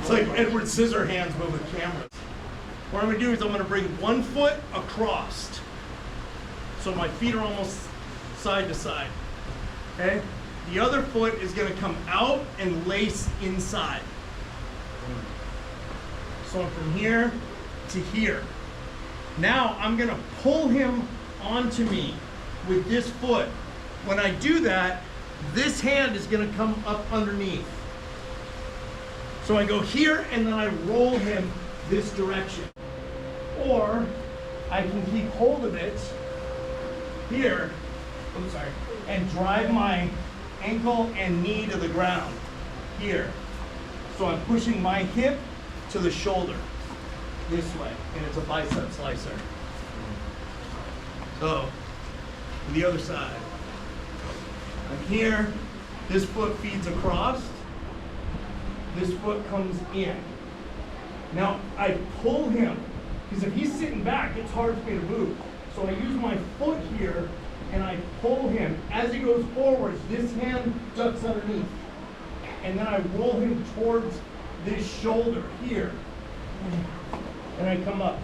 It's like Edward Scissorhands but with cameras. What I'm gonna do is I'm gonna bring one foot across. So my feet are almost side to side. Okay? The other foot is gonna come out and lace inside. So I'm from here to here. Now I'm gonna pull him onto me with this foot. When I do that, this hand is gonna come up underneath. So I go here and then I roll him this direction. Or I can keep hold of it here, I'm sorry, and drive my ankle and knee to the ground here. So I'm pushing my hip to the shoulder this way, and it's a bicep slicer. So, the other side. I'm here, this foot feeds across, this foot comes in. Now, I pull him, because if he's sitting back, it's hard for me to move. So I use my foot here, and I pull him. As he goes forward, this hand ducks underneath. And then I roll him towards this shoulder here. And I come up.